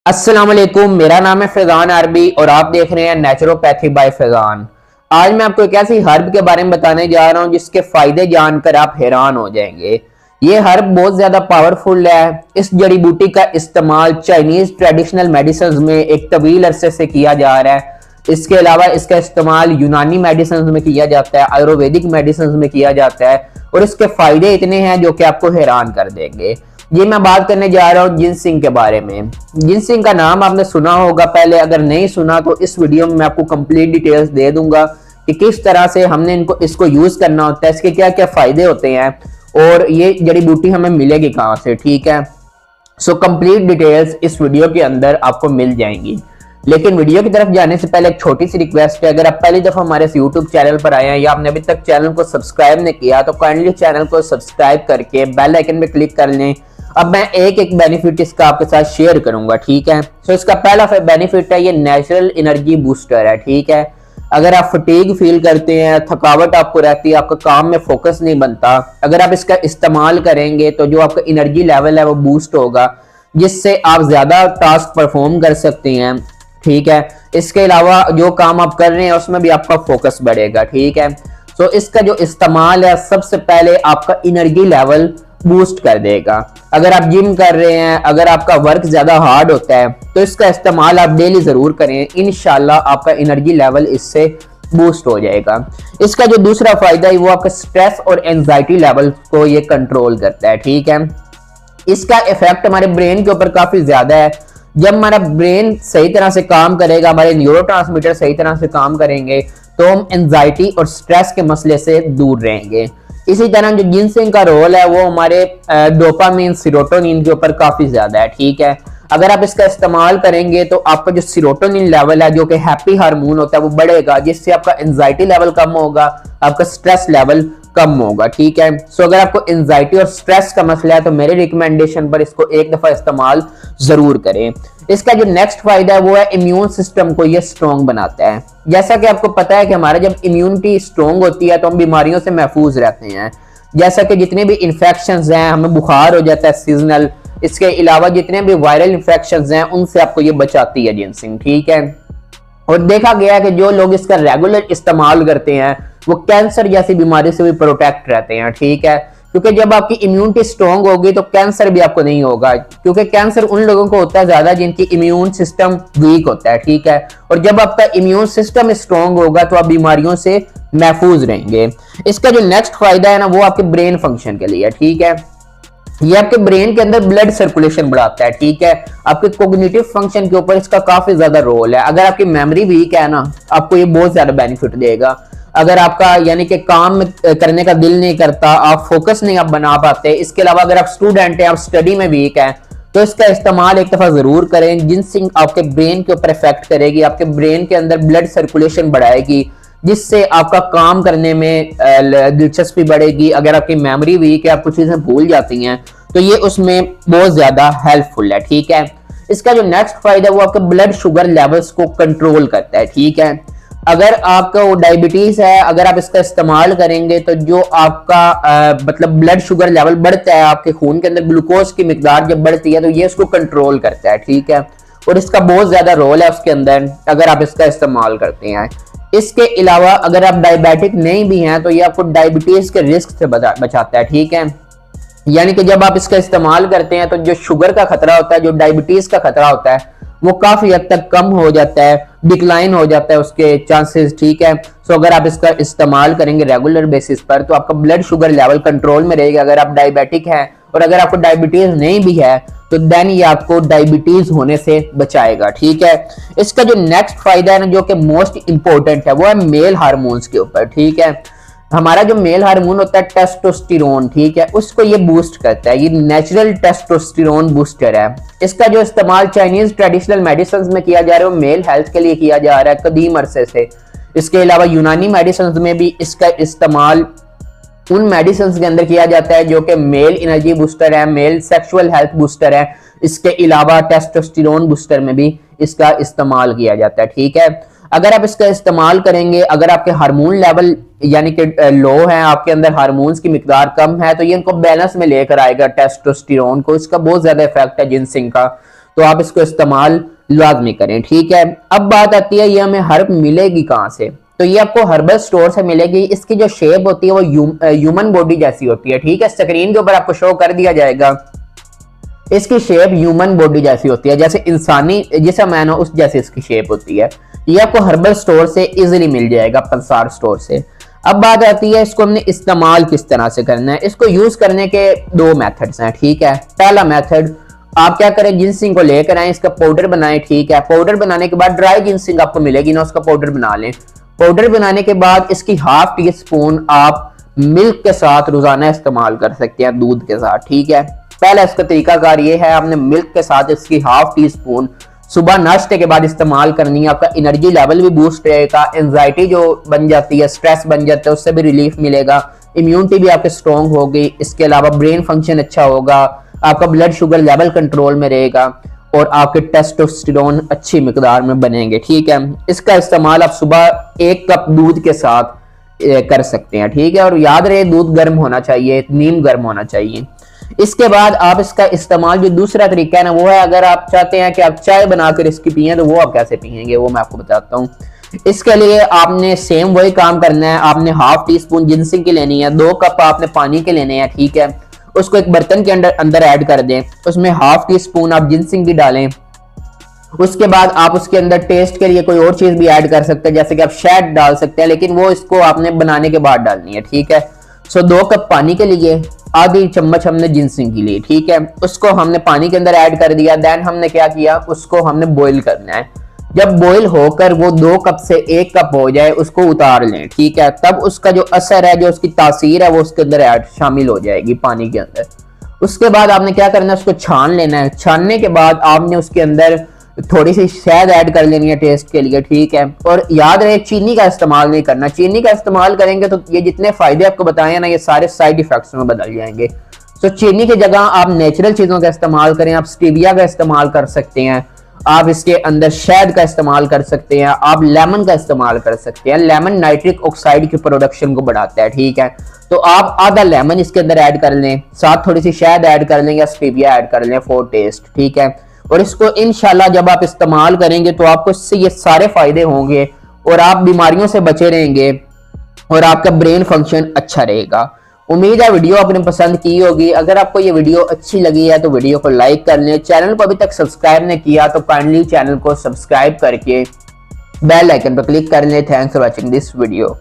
अस्सलाम वालेकुम, मेरा नाम है फैजान अरबी और आप देख रहे हैं नेचुरोपैथी बाय फैजान। आज मैं आपको एक ऐसी हर्ब के बारे में बताने जा रहा हूं जिसके फायदे जानकर आप हैरान हो जाएंगे। ये हर्ब बहुत ज्यादा पावरफुल है। इस जड़ी बूटी का इस्तेमाल चाइनीज ट्रेडिशनल मेडिसिन में एक तवील अरसे से किया जा रहा है। इसके अलावा इसका इस्तेमाल यूनानी मेडिसिन में किया जाता है, आयुर्वेदिक मेडिसिन में किया जाता है और इसके फायदे इतने हैं जो कि आपको हैरान कर देंगे। ये मैं बात करने जा रहा हूँ जिनसिंग के बारे में। जिनसिंग का नाम आपने सुना होगा पहले, अगर नहीं सुना तो इस वीडियो में मैं आपको कंप्लीट डिटेल्स दे दूंगा कि किस तरह से हमने इसको यूज करना होता है, इसके क्या क्या फायदे होते हैं और ये जड़ी बूटी हमें मिलेगी कहाँ से। ठीक है, सो कंप्लीट डिटेल्स इस वीडियो के अंदर आपको मिल जाएंगी। लेकिन वीडियो की तरफ जाने से पहले एक छोटी सी रिक्वेस्ट है, अगर आप पहली दफा हमारे इस यूट्यूब चैनल पर आए हैं या आपने अभी तक चैनल को सब्सक्राइब नहीं किया तो काइंडली चैनल को सब्सक्राइब करके बेल आइकन पे क्लिक कर लें। अब मैं एक एक बेनिफिट इसका आपके साथ शेयर करूंगा। ठीक है, तो इसका पहला बेनिफिट है ये नेचुरल एनर्जी बूस्टर है। ठीक है, अगर आप फटीग फील करते हैं, थकावट आपको रहती है, आपका काम में फोकस नहीं बनता, अगर आप इसका इस्तेमाल करेंगे तो जो आपका एनर्जी लेवल है वो बूस्ट होगा, जिससे आप ज्यादा टास्क परफॉर्म कर सकते हैं। ठीक है, इसके अलावा जो काम आप कर रहे हैं उसमें भी आपका फोकस बढ़ेगा। ठीक है, तो इसका जो इस्तेमाल है सबसे पहले आपका एनर्जी लेवल बूस्ट कर देगा। अगर आप जिम कर रहे हैं, अगर आपका वर्क ज्यादा हार्ड होता है तो इसका इस्तेमाल आप डेली जरूर करें, इंशाल्लाह आपका एनर्जी लेवल इससे बूस्ट हो जाएगा। इसका जो दूसरा फायदा है वो आपका स्ट्रेस और एंजाइटी लेवल को ये कंट्रोल करता है। ठीक है, इसका इफेक्ट हमारे ब्रेन के ऊपर काफी ज्यादा है। जब हमारा ब्रेन सही तरह से काम करेगा, हमारे न्यूरोट्रांसमीटर सही तरह से काम करेंगे तो हम एंजाइटी और स्ट्रेस के मसले से दूर रहेंगे। इसी तरह जो जिनसिंग का रोल है वो हमारे डोपामिन सीरोटोनिन के ऊपर काफी ज्यादा है। ठीक है, अगर आप इसका इस्तेमाल करेंगे तो आपका जो सीरोटोनिन लेवल है जो कि हैप्पी हार्मोन होता है वो बढ़ेगा, जिससे आपका एंजाइटी लेवल कम होगा, आपका स्ट्रेस लेवल कम होगा। ठीक है, सो अगर आपको एंजाइटी और स्ट्रेस का मसला है तो मेरे रिकमेंडेशन पर इसको एक दफा इस्तेमाल जरूर करें। इसका जो नेक्स्ट फायदा है वो है इम्यून सिस्टम को ये स्ट्रॉन्ग बनाता है। जैसा कि आपको पता है कि हमारा जब इम्यूनिटी स्ट्रॉन्ग होती है तो हम बीमारियों से महफूज रहते हैं। जैसा कि जितने भी इन्फेक्शंस हैं, हमें बुखार हो जाता है सीजनल, इसके अलावा जितने भी वायरल इन्फेक्शंस हैं उनसे आपको ये बचाती है जिनसिंग। ठीक है, और देखा गया है कि जो लोग इसका रेगुलर इस्तेमाल करते हैं वो कैंसर जैसी बीमारी से भी प्रोटेक्ट रहते हैं। ठीक है, क्योंकि जब आपकी इम्यूनिटी स्ट्रॉन्ग होगी तो कैंसर भी आपको नहीं होगा, क्योंकि कैंसर उन लोगों को होता है ज्यादा जिनकी इम्यून सिस्टम वीक होता है। ठीक है, और जब आपका इम्यून सिस्टम स्ट्रॉन्ग होगा तो आप बीमारियों से महफूज रहेंगे। इसका जो नेक्स्ट फायदा है ना वो आपके ब्रेन फंक्शन के लिए। ठीक है, ये आपके ब्रेन के अंदर ब्लड सर्कुलेशन बढ़ाता है। ठीक है, आपके कोग्निटिव फंक्शन के ऊपर इसका काफी ज्यादा रोल है। अगर आपकी मेमोरी वीक है ना, आपको ये बहुत ज्यादा बेनिफिट देगा। अगर आपका यानी कि काम करने का दिल नहीं करता, आप फोकस नहीं आप बना पाते, इसके अलावा अगर आप स्टूडेंट हैं, आप स्टडी में वीक हैं तो इसका इस्तेमाल एक दफा जरूर करें। जिनसिंग आपके ब्रेन के ऊपर इफेक्ट करेगी, आपके ब्रेन के अंदर ब्लड सर्कुलेशन बढ़ाएगी, जिससे आपका काम करने में दिलचस्पी बढ़ेगी। अगर आपकी मेमोरी वीक है, आप कुछ चीजें भूल जाती हैं तो ये उसमें बहुत ज्यादा हेल्पफुल है। ठीक है, इसका जो नेक्स्ट फायदा है वो आपके ब्लड शुगर लेवल्स को कंट्रोल करता है। ठीक है, अगर आपका डायबिटीज है, अगर आप इसका इस्तेमाल करेंगे तो जो आपका मतलब ब्लड शुगर लेवल बढ़ता है, आपके खून के अंदर ग्लूकोज की मिकदार जब बढ़ती है तो ये उसको कंट्रोल करता है। ठीक है, और इसका बहुत ज्यादा रोल है उसके अंदर अगर आप इसका इस्तेमाल करते हैं। इसके अलावा अगर आप डायबिटिक नहीं भी हैं तो ये आपको डायबिटीज के रिस्क से बचाता है। ठीक है, यानी कि जब आप इसका इस्तेमाल करते हैं तो जो शुगर का खतरा होता है, जो डायबिटीज का खतरा होता है वो काफी हद तक कम हो जाता है, डिक्लाइन हो जाता है उसके चांसेस। ठीक है, सो अगर आप इसका इस्तेमाल करेंगे रेगुलर बेसिस पर तो आपका ब्लड शुगर लेवल कंट्रोल में रहेगा अगर आप डायबिटिक हैं, और अगर आपको डायबिटीज नहीं भी है तो देन ये आपको डायबिटीज होने से बचाएगा। ठीक है, इसका जो नेक्स्ट फायदा है ना जो कि मोस्ट इंपॉर्टेंट है वो है मेल हार्मोन्स के ऊपर। ठीक है, हमारा जो मेल हार्मोन होता है टेस्टोस्टेरोन, ठीक है, उसको ये बूस्ट करता है। ये नेचुरल टेस्टोस्टेरोन बूस्टर है। इसका जो इस्तेमाल चाइनीज ट्रेडिशनल मेडिसिन में किया जा रहा है वो मेल हेल्थ के लिए किया जा रहा है कदीम अरसे से। इसके अलावा यूनानी मेडिसिन में भी इसका इस्तेमाल उन मेडिसिन के अंदर किया जाता है जो कि मेल एनर्जी बूस्टर है, मेल सेक्सुअल हेल्थ बूस्टर है। इसके अलावा टेस्टोस्टेरोन बूस्टर में भी इसका इस्तेमाल किया जाता है। ठीक है, अगर आप इसका इस्तेमाल करेंगे, अगर आपके हार्मोन लेवल यानी कि लो है, आपके अंदर हार्मोन्स की मिकदार कम है, तो ये इनको बैलेंस में लेकर आएगा टेस्टोस्टेरोन को। इसका बहुत ज्यादा इफेक्ट है जिनसिंग का। तो आप इसको इस्तेमाल लाजमी करें, ठीक है। अब बात आती है ये हमें हर्ब मिलेगी कहाँ से। तो ये आपको हर्बल स्टोर से मिलेगी। इसकी जो शेप होती है वो ह्यूमन बॉडी जैसी होती है, ठीक है। स्क्रीन के ऊपर आपको शो कर दिया जाएगा। इसकी शेप ह्यूमन बॉडी जैसी होती है, जैसे इंसानी जिसम है ना उस जैसी इसकी शेप होती है। ये आपको हर्बल स्टोर से इजीली मिल जाएगा, पंसार स्टोर से। अब बात आती है इसको हमने इस्तेमाल किस तरह से करना है। इसको यूज करने के दो मेथड्स हैं, ठीक है। पहला मेथड, आप क्या करें, जिंसिंग को लेकर आए, इसका पाउडर बनाएं, ठीक है। पाउडर बनाने के बाद ड्राई जिंसिंग आपको मिलेगी ना, उसका पाउडर बना लें। पाउडर बनाने के बाद इसकी हाफ टी स्पून आप मिल्क के साथ रोजाना इस्तेमाल कर सकते हैं, दूध के साथ, ठीक है। पहला इसका तरीकाकार ये है, आपने मिल्क के साथ इसकी हाफ टी स्पून सुबह नाश्ते के बाद इस्तेमाल करनी है। आपका एनर्जी लेवल भी बूस्ट रहेगा, एंजाइटी जो बन जाती है, स्ट्रेस बन जाता है, उससे भी रिलीफ मिलेगा, इम्यूनिटी भी आपकी स्ट्रॉन्ग होगी। इसके अलावा ब्रेन फंक्शन अच्छा होगा, आपका ब्लड शुगर लेवल कंट्रोल में रहेगा और आपके टेस्टोस्टेरोन अच्छी मिकदार में बनेंगे, ठीक है। इसका इस्तेमाल आप सुबह 1 कप दूध के साथ कर सकते हैं, ठीक है। और याद रहे दूध गर्म होना चाहिए, नीम गर्म होना चाहिए। इसके बाद आप इसका इस्तेमाल, जो दूसरा तरीका है ना, वो है अगर आप चाहते हैं कि आप चाय बनाकर इसकी पिए तो वो आप कैसे पिएंगे वो मैं आपको बताता हूँ। इसके लिए आपने सेम वही काम करना है। आपने हाफ टी स्पून जिंसिंग की लेनी है, 2 कप आपने पानी के लेने हैं, ठीक है। उसको एक बर्तन के अंदर ऐड कर दें, उसमें हाफ टी स्पून आप जिंसिंग की डालें। उसके बाद आप उसके अंदर टेस्ट के लिए कोई और चीज भी ऐड कर सकते हैं, जैसे कि आप शहद डाल सकते हैं, लेकिन वो इसको आपने बनाने के बाद डालनी है, ठीक है। सो 2 कप पानी के लिए आधी चम्मच हमने जिंसिंग की ली, ठीक है। उसको हमने पानी के अंदर ऐड कर दिया। देन हमने क्या किया, उसको हमने बॉईल करना है। जब बॉईल होकर वो 2 कप से 1 कप हो जाए उसको उतार लें, ठीक है। तब उसका जो असर है, जो उसकी तासीर है, वो उसके अंदर ऐड शामिल हो जाएगी पानी के अंदर। उसके बाद आपने क्या करना है, उसको छान लेना है। छानने के बाद आपने उसके अंदर थोड़ी सी शहद ऐड कर लेनी है टेस्ट के लिए, ठीक है। और याद रहे चीनी का इस्तेमाल नहीं करना। चीनी का इस्तेमाल करेंगे तो ये जितने फायदे आपको बताए ना, ये सारे साइड इफेक्ट्स में बदल जाएंगे। तो चीनी की जगह आप नेचुरल चीजों का इस्तेमाल करें। आप स्टीविया का इस्तेमाल कर सकते हैं, आप इसके अंदर शहद का इस्तेमाल कर सकते हैं, आप लेमन का इस्तेमाल कर सकते हैं। लेमन नाइट्रिक ऑक्साइड की प्रोडक्शन को बढ़ाता है, ठीक है। तो आप आधा लेमन इसके अंदर ऐड कर लें, साथ थोड़ी सी शहद ऐड कर लें या स्टीविया ऐड कर लें फॉर टेस्ट, ठीक है। और इसको इंशाल्लाह जब आप इस्तेमाल करेंगे तो आपको इससे ये सारे फायदे होंगे और आप बीमारियों से बचे रहेंगे और आपका ब्रेन फंक्शन अच्छा रहेगा। उम्मीद है वीडियो आपने पसंद की होगी। अगर आपको ये वीडियो अच्छी लगी है तो वीडियो को लाइक कर लें। चैनल को अभी तक सब्सक्राइब नहीं किया तो काइंडली चैनल को सब्सक्राइब करके बेल आइकन पर क्लिक कर लें। Thanks for watching this video.